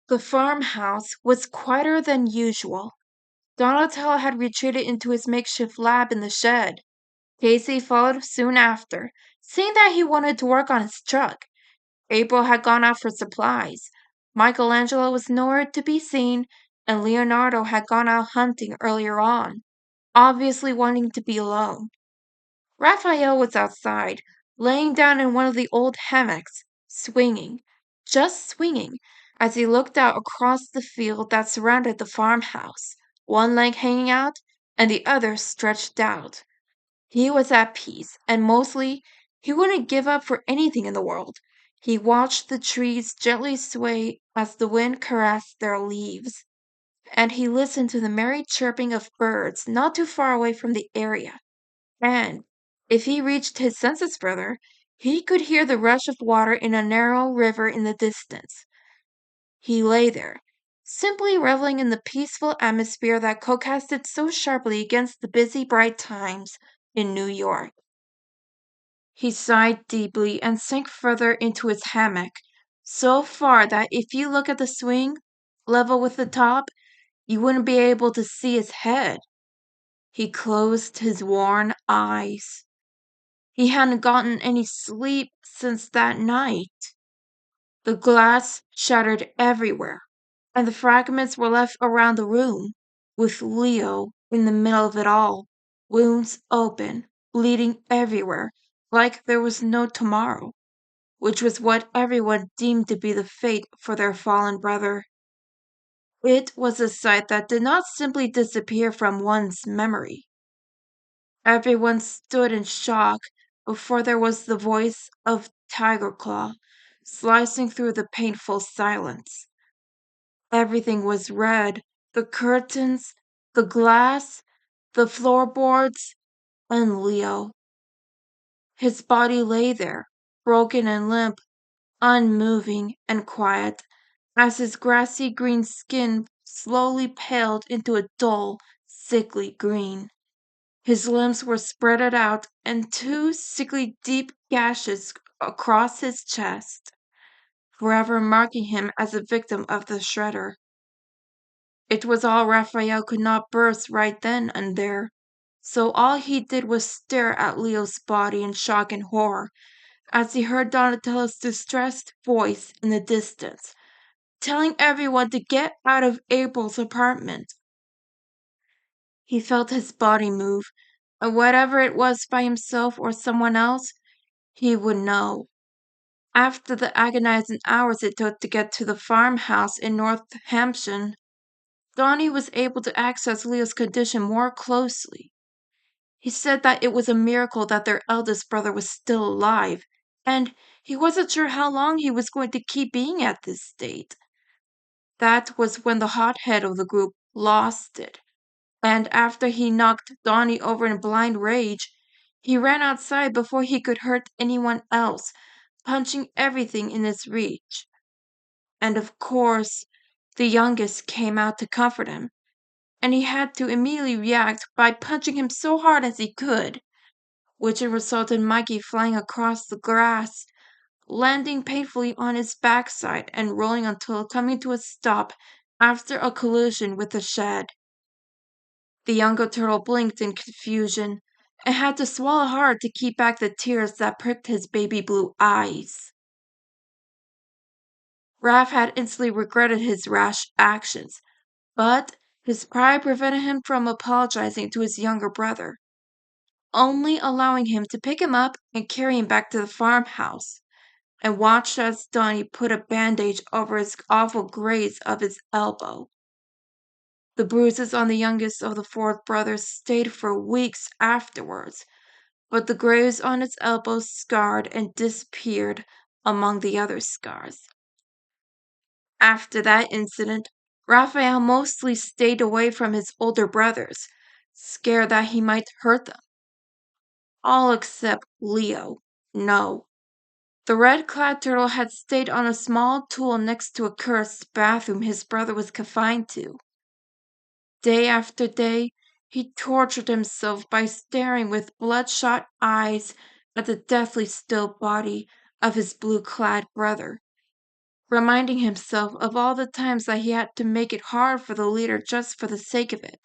The farmhouse was quieter than usual. Donatello had retreated into his makeshift lab in the shed. Casey followed soon after, saying that he wanted to work on his truck. April had gone out for supplies. Michelangelo was nowhere to be seen, and Leonardo had gone out hunting earlier on, obviously wanting to be alone. Raphael was outside, laying down in one of the old hammocks, swinging, just swinging, as he looked out across the field that surrounded the farmhouse, one leg hanging out and the other stretched out. He was at peace, and mostly, he wouldn't give up for anything in the world. He watched the trees gently sway as the wind caressed their leaves, and he listened to the merry chirping of birds not too far away from the area. And if he reached his senses further, he could hear the rush of water in a narrow river in the distance. He lay there, simply reveling in the peaceful atmosphere that contrasted so sharply against the busy, bright times in New York. He sighed deeply and sank further into his hammock, so far that if you look at the swing, level with the top, you wouldn't be able to see his head. He closed his worn eyes. He hadn't gotten any sleep since that night. The glass shattered everywhere, and the fragments were left around the room, with Leo in the middle of it all, wounds open, bleeding everywhere, like there was no tomorrow, which was what everyone deemed to be the fate for their fallen brother. It was a sight that did not simply disappear from one's memory. Everyone stood in shock before there was the voice of Tiger Claw slicing through the painful silence. Everything was red, the curtains, the glass, the floorboards, and Leo. His body lay there, broken and limp, unmoving and quiet, as his grassy green skin slowly paled into a dull, sickly green. His limbs were spreaded out, and two sickly deep gashes across his chest, forever marking him as a victim of the shredder. It was all Raphael could not burst right then and there, so all he did was stare at Leo's body in shock and horror as he heard Donatello's distressed voice in the distance, telling everyone to get out of April's apartment. He felt his body move, and whatever it was by himself or someone else, he would know. After the agonizing hours it took to get to the farmhouse in North Hampshire, Donnie was able to access Leo's condition more closely. He said that it was a miracle that their eldest brother was still alive, and he wasn't sure how long he was going to keep being at this state. That was when the hothead of the group lost it, and after he knocked Donnie over in blind rage, he ran outside before he could hurt anyone else, punching everything in his reach. And of course, the youngest came out to comfort him, and he had to immediately react by punching him so hard as he could, which resulted in Mikey flying across the grass, landing painfully on his backside and rolling until coming to a stop after a collision with the shed. The younger turtle blinked in confusion and had to swallow hard to keep back the tears that pricked his baby blue eyes. Raph had instantly regretted his rash actions, but his pride prevented him from apologizing to his younger brother, only allowing him to pick him up and carry him back to the farmhouse, and watched as Donnie put a bandage over his awful graze of his elbow. The bruises on the youngest of the four brothers stayed for weeks afterwards, but the graze on its elbow scarred and disappeared among the other scars. After that incident, Raphael mostly stayed away from his older brothers, scared that he might hurt them. All except Leo. No. The red-clad turtle had stayed on a small tool next to a cursed bathroom his brother was confined to. Day after day, he tortured himself by staring with bloodshot eyes at the deathly still body of his blue-clad brother, reminding himself of all the times that he had to make it hard for the leader just for the sake of it.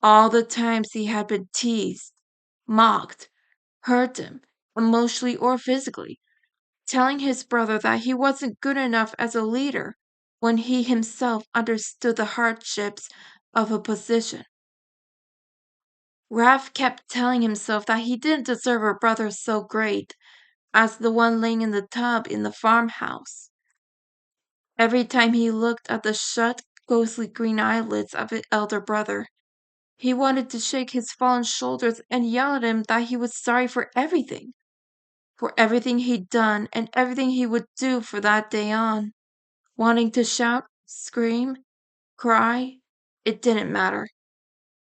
All the times he had been teased, mocked, hurt him, emotionally or physically, telling his brother that he wasn't good enough as a leader when he himself understood the hardships of a position. Raph kept telling himself that he didn't deserve a brother so great as the one laying in the tub in the farmhouse. Every time he looked at the shut, ghostly green eyelids of his elder brother, he wanted to shake his fallen shoulders and yell at him that he was sorry for everything he'd done and everything he would do for that day on. Wanting to shout, scream, cry, it didn't matter.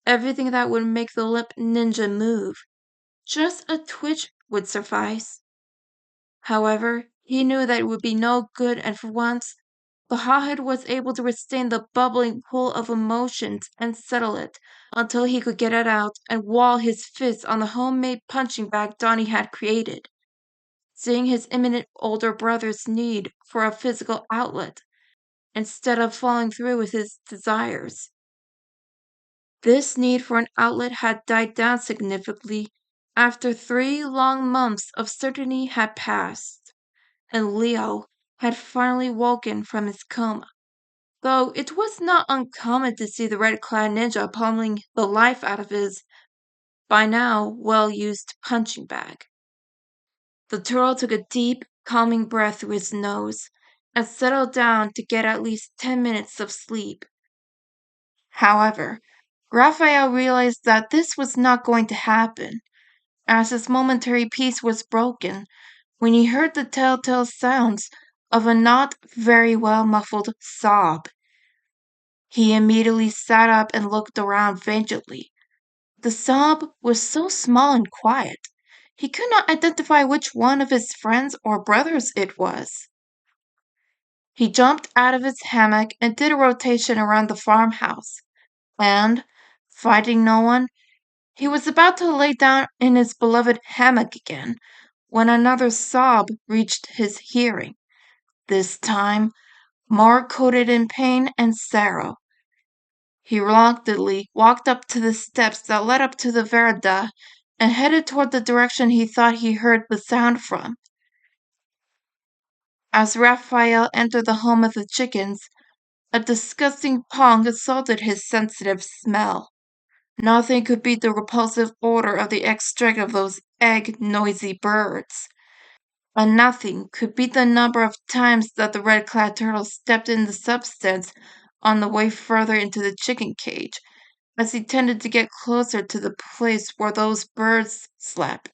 Everything that would make the lip ninja move. Just a twitch would suffice. However, he knew that it would be no good, and for once, the hothead was able to restrain the bubbling pool of emotions and settle it until he could get it out and wall his fists on the homemade punching bag Donnie had created. Seeing his imminent older brother's need for a physical outlet instead of following through with his desires. This need for an outlet had died down significantly after 3 long months of certainty had passed, and Leo had finally woken from his coma, though it was not uncommon to see the red-clad ninja pummeling the life out of his, by now well-used punching bag. The turtle took a deep, calming breath through his nose and settled down to get at least 10 minutes of sleep. However, Raphael realized that this was not going to happen, as his momentary peace was broken when he heard the telltale sounds of a not very well muffled sob. He immediately sat up and looked around vacantly. The sob was so small and quiet, he could not identify which one of his friends or brothers it was. He jumped out of his hammock and did a rotation around the farmhouse, and, finding no one, he was about to lay down in his beloved hammock again when another sob reached his hearing, this time more coated in pain and sorrow. He reluctantly walked up to the steps that led up to the veranda and headed toward the direction he thought he heard the sound from. As Raphael entered the home of the chickens, a disgusting pang assaulted his sensitive smell. Nothing could beat the repulsive odor of the extract of those egg-noisy birds. And nothing could beat the number of times that the red-clad turtle stepped in the substance on the way further into the chicken cage, as he tended to get closer to the place where those birds slept.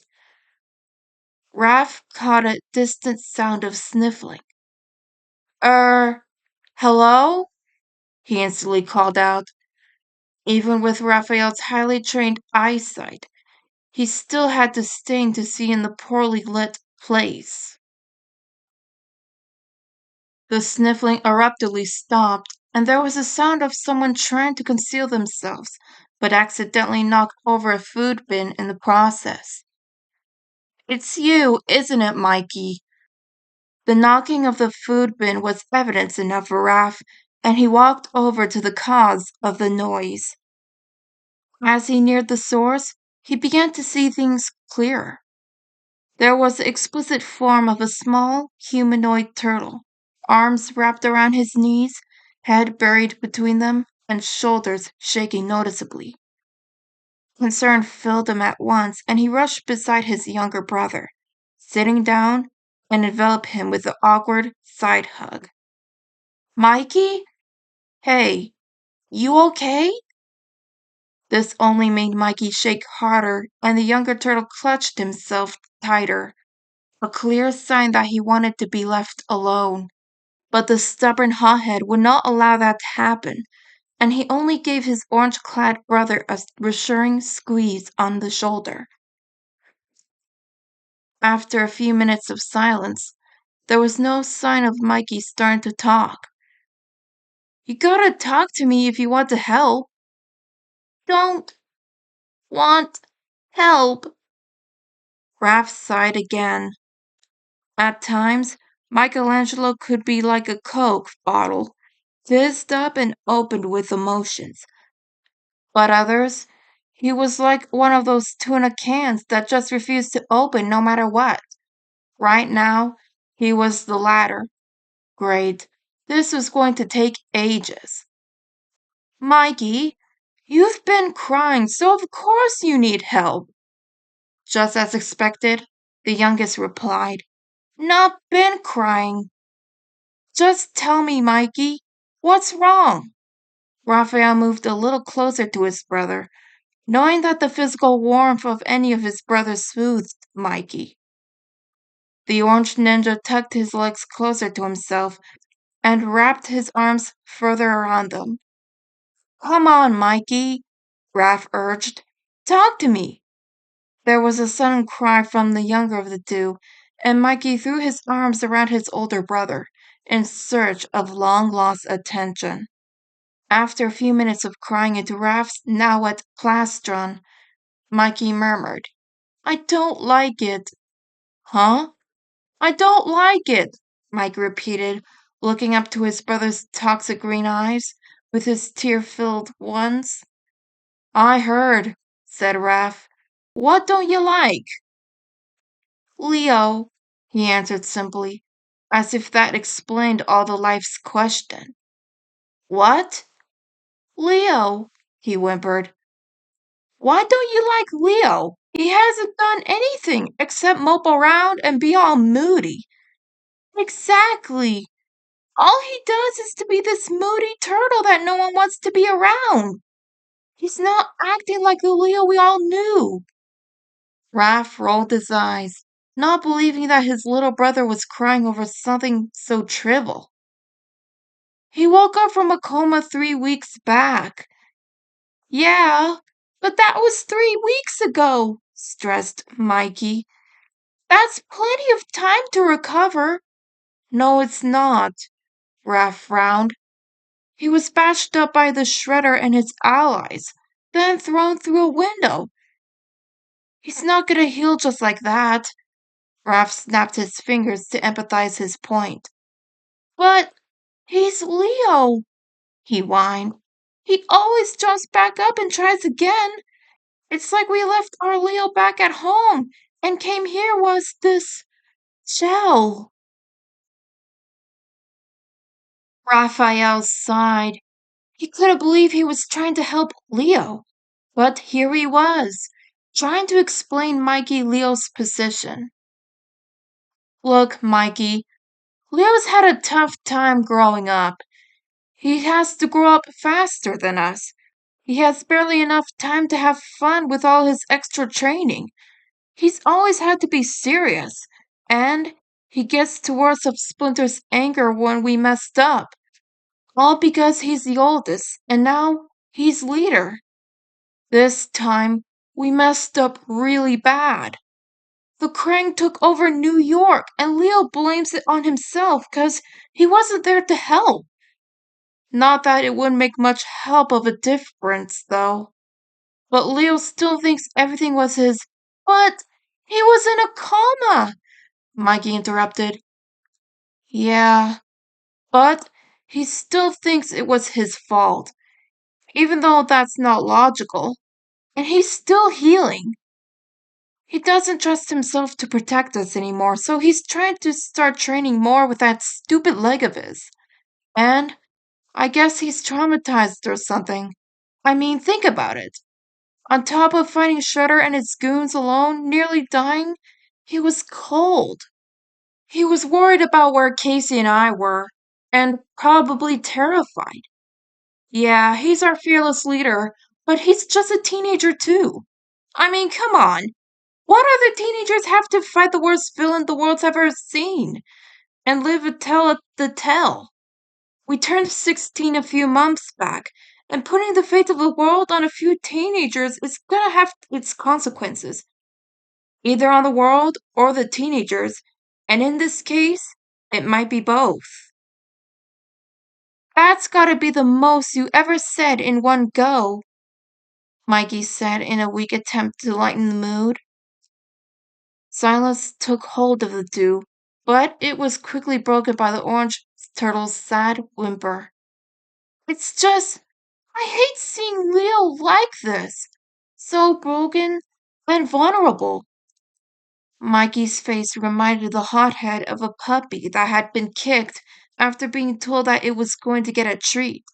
Raph caught a distant sound of sniffling. Hello? He instantly called out. Even with Raphael's highly trained eyesight, he still had to strain to see in the poorly lit place. The sniffling abruptly stopped, and there was a sound of someone trying to conceal themselves, but accidentally knocked over a food bin in the process. It's you, isn't it, Mikey? The knocking of the food bin was evidence enough for Raph, and he walked over to the cause of the noise. As he neared the source, he began to see things clearer. There was the explicit form of a small, humanoid turtle, arms wrapped around his knees, head buried between them, and shoulders shaking noticeably. Concern filled him at once, and he rushed beside his younger brother, sitting down and enveloped him with an awkward side hug. Mikey? Hey, you okay? This only made Mikey shake harder, and the younger turtle clutched himself tighter, a clear sign that he wanted to be left alone. But the stubborn hothead would not allow that to happen, and he only gave his orange-clad brother a reassuring squeeze on the shoulder. After a few minutes of silence, there was no sign of Mikey starting to talk. You gotta talk to me if you want to help. Don't want help. Raph sighed again. At times, Michelangelo could be like a Coke bottle, fizzed up and opened with emotions. But others, he was like one of those tuna cans that just refused to open no matter what. Right now, he was the latter. Great. This was going to take ages. Mikey, you've been crying, so of course you need help. Just as expected, the youngest replied. Not been crying. Just tell me, Mikey, what's wrong? Raphael moved a little closer to his brother, knowing that the physical warmth of any of his brothers soothed Mikey. The orange ninja tucked his legs closer to himself and wrapped his arms further around them. Come on, Mikey, Raph urged. Talk to me. There was a sudden cry from the younger of the two, and Mikey threw his arms around his older brother in search of long-lost attention. After a few minutes of crying into Raph's now wet plastron, Mikey murmured, I don't like it. Huh? I don't like it, Mike repeated, looking up to his brother's toxic green eyes with his tear-filled ones. I heard, said Raph. What don't you like? Leo, he answered simply, as if that explained all the life's question. What? Leo, he whimpered. Why don't you like Leo? He hasn't done anything except mope around and be all moody. Exactly. All he does is to be this moody turtle that no one wants to be around. He's not acting like the Leo we all knew. Raph rolled his eyes, not believing that his little brother was crying over something so trivial. He woke up from a coma 3 weeks back. Yeah, but that was 3 weeks ago, stressed Mikey. That's plenty of time to recover. No, it's not, Raph frowned. He was bashed up by the Shredder and his allies, then thrown through a window. He's not gonna heal just like that. Raph snapped his fingers to empathize his point. But he's Leo, he whined. He always jumps back up and tries again. It's like we left our Leo back at home and came here was this shell. Raphael sighed. He couldn't believe he was trying to help Leo. But here he was, trying to explain Mikey Leo's position. Look, Mikey, Leo's had a tough time growing up. He has to grow up faster than us. He has barely enough time to have fun with all his extra training. He's always had to be serious, and he gets the worst of Splinter's anger when we messed up. All because he's the oldest, and now he's leader. This time, we messed up really bad. The Krang took over New York, and Leo blames it on himself because he wasn't there to help. Not that it would make much help of a difference, though. But Leo still thinks everything was his. But he was in a coma, Mikey interrupted. Yeah, but he still thinks it was his fault, even though that's not logical. And he's still healing. He doesn't trust himself to protect us anymore, so he's trying to start training more with that stupid leg of his. And I guess he's traumatized or something. I mean, think about it. On top of fighting Shredder and his goons alone, nearly dying, he was cold. He was worried about where Casey and I were, and probably terrified. Yeah, he's our fearless leader, but he's just a teenager too. I mean, come on. What other teenagers have to fight the worst villain the world's ever seen and live a tell the tale? We turned 16 a few months back, and putting the fate of the world on a few teenagers is gonna have its consequences, either on the world or the teenagers, and in this case, it might be both. That's gotta be the most you ever said in one go, Mikey said in a weak attempt to lighten the mood. Silence took hold of the two, but it was quickly broken by the orange turtle's sad whimper. It's just, I hate seeing Leo like this. So broken and vulnerable. Mikey's face reminded the hothead of a puppy that had been kicked after being told that it was going to get a treat.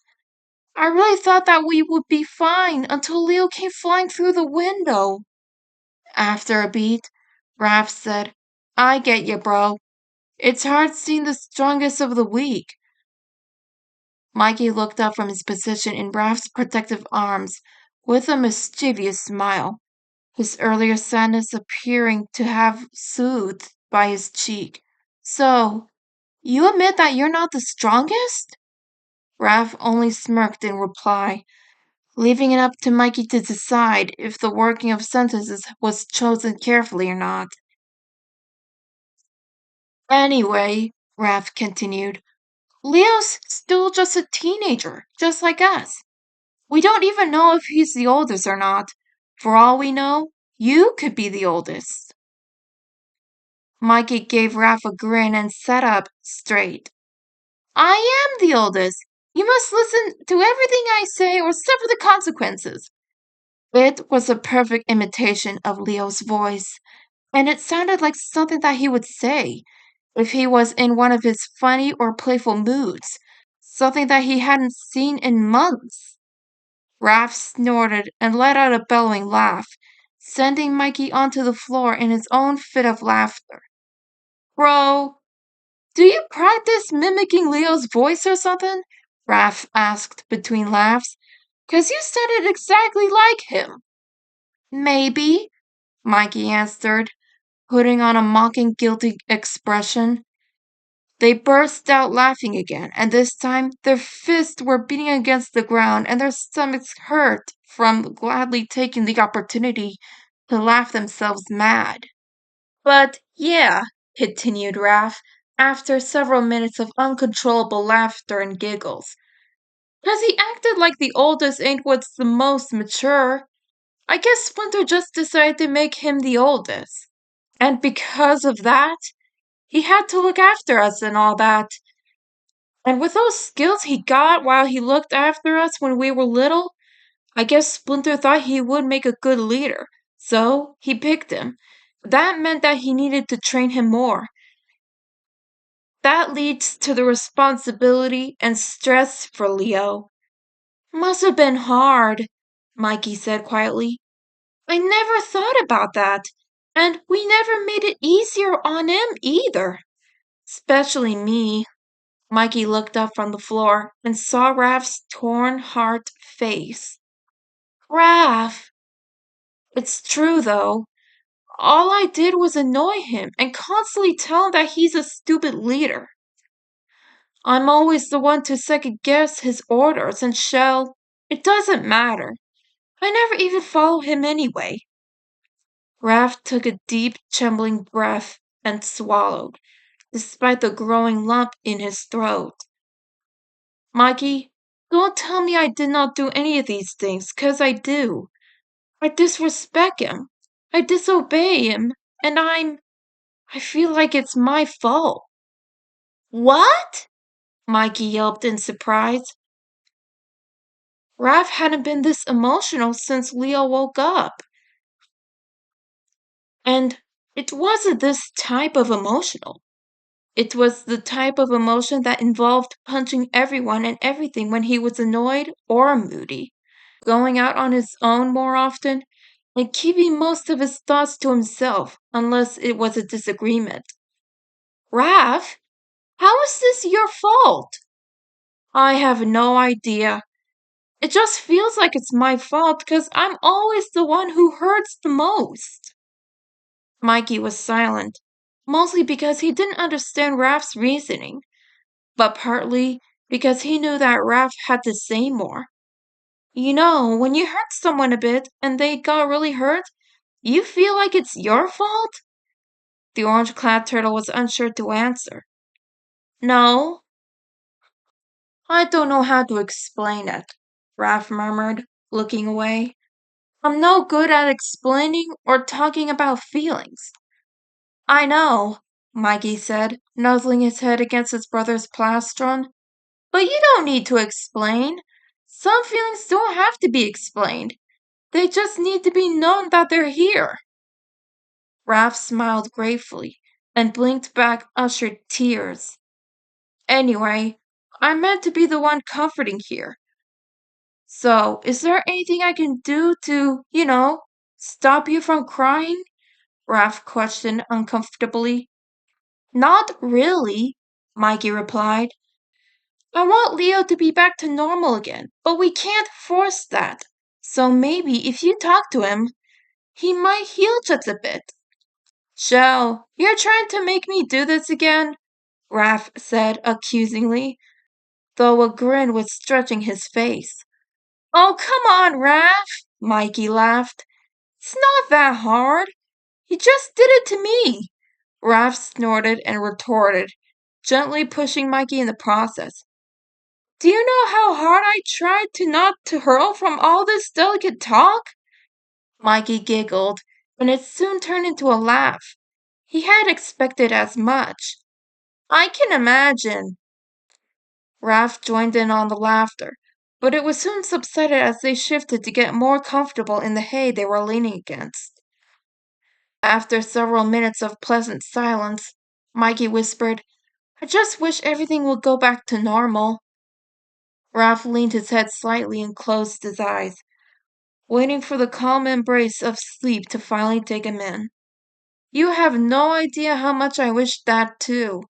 I really thought that we would be fine until Leo came flying through the window. After a beat, Raph said, I get you, bro. It's hard seeing the strongest of the weak. Mikey looked up from his position in Raph's protective arms with a mischievous smile, his earlier sadness appearing to have soothed by his cheek. So, you admit that you're not the strongest? Raph only smirked in reply, leaving it up to Mikey to decide if the working of sentences was chosen carefully or not. Anyway, Raph continued, Leo's still just a teenager, just like us. We don't even know if he's the oldest or not. For all we know, you could be the oldest. Mikey gave Raph a grin and sat up straight. I am the oldest. You must listen to everything I say or suffer the consequences. It was a perfect imitation of Leo's voice, and it sounded like something that he would say if he was in one of his funny or playful moods, something that he hadn't seen in months. Raph snorted and let out a bellowing laugh, sending Mikey onto the floor in his own fit of laughter. Bro, do you practice mimicking Leo's voice or something? Raph asked between laughs. 'Cause you sounded exactly like him. Maybe, Mikey answered, putting on a mocking, guilty expression. They burst out laughing again, and this time their fists were beating against the ground and their stomachs hurt from gladly taking the opportunity to laugh themselves mad. But yeah, continued Raph, after several minutes of uncontrollable laughter and giggles. 'Cause he acted like the oldest ain't what's the most mature. I guess Splinter just decided to make him the oldest. And because of that, he had to look after us and all that. And with those skills he got while he looked after us when we were little, I guess Splinter thought he would make a good leader. So he picked him. That meant that he needed to train him more. That leads to the responsibility and stress for Leo. Must have been hard, Mikey said quietly. I never thought about that, and we never made it easier on him either. Especially me. Mikey looked up from the floor and saw Raph's torn heart face. Raph! It's true, though. All I did was annoy him and constantly tell him that he's a stupid leader. I'm always the one to second guess his orders, and Shell, it doesn't matter. I never even follow him anyway. Raph took a deep, trembling breath and swallowed, despite the growing lump in his throat. Mikey, don't tell me I did not do any of these things, 'cause I do. I disrespect him. I disobey him, and I feel like it's my fault. What? Mikey yelped in surprise. Raph hadn't been this emotional since Leo woke up. And it wasn't this type of emotional. It was the type of emotion that involved punching everyone and everything when he was annoyed or moody, going out on his own more often, and keeping most of his thoughts to himself unless it was a disagreement. Raph, how is this your fault? I have no idea. It just feels like it's my fault because I'm always the one who hurts the most. Mikey was silent, mostly because he didn't understand Raph's reasoning, but partly because he knew that Raph had to say more. You know, when you hurt someone a bit and they got really hurt, you feel like it's your fault? The orange-clad turtle was unsure to answer. No, I don't know how to explain it, Raph murmured, looking away. I'm no good at explaining or talking about feelings. I know. Mikey said, nuzzling his head against his brother's plastron. But you don't need to explain. Some feelings don't have to be explained. They just need to be known that they're here. Raph smiled gratefully and blinked back ushered tears. Anyway, I'm meant to be the one comforting here. So, is there anything I can do to, stop you from crying? Raph questioned uncomfortably. Not really, Mikey replied. I want Leo to be back to normal again, but we can't force that. So maybe if you talk to him, he might heal just a bit. Joe, you're trying to make me do this again? Raph said accusingly, though a grin was stretching his face. Oh, come on, Raph, Mikey laughed. It's not that hard. You just did it to me. Raph snorted and retorted, gently pushing Mikey in the process. Do you know how hard I tried to not to hurl from all this delicate talk? Mikey giggled, and it soon turned into a laugh. He had expected as much. I can imagine. Raph joined in on the laughter, but it was soon subsided as they shifted to get more comfortable in the hay they were leaning against. After several minutes of pleasant silence, Mikey whispered, I just wish everything would go back to normal. Raph leaned his head slightly and closed his eyes, waiting for the calm embrace of sleep to finally take him in. You have no idea how much I wish that too.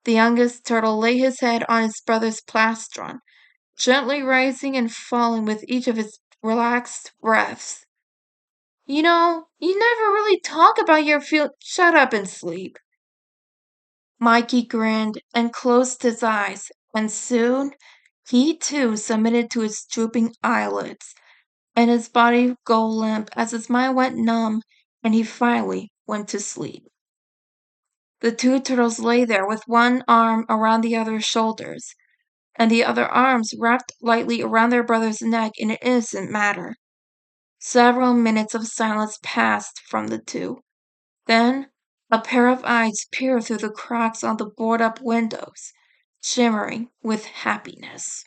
The youngest turtle lay his head on his brother's plastron, gently rising and falling with each of his relaxed breaths. You never really talk about your feel. Shut up and sleep. Mikey grinned and closed his eyes, and soon he too submitted to his drooping eyelids, and his body go limp as his mind went numb, and he finally went to sleep. The two turtles lay there with one arm around the other's shoulders, and the other arms wrapped lightly around their brother's neck in an innocent manner. Several minutes of silence passed from the two. Then a pair of eyes peered through the cracks on the board-up windows, shimmering with happiness.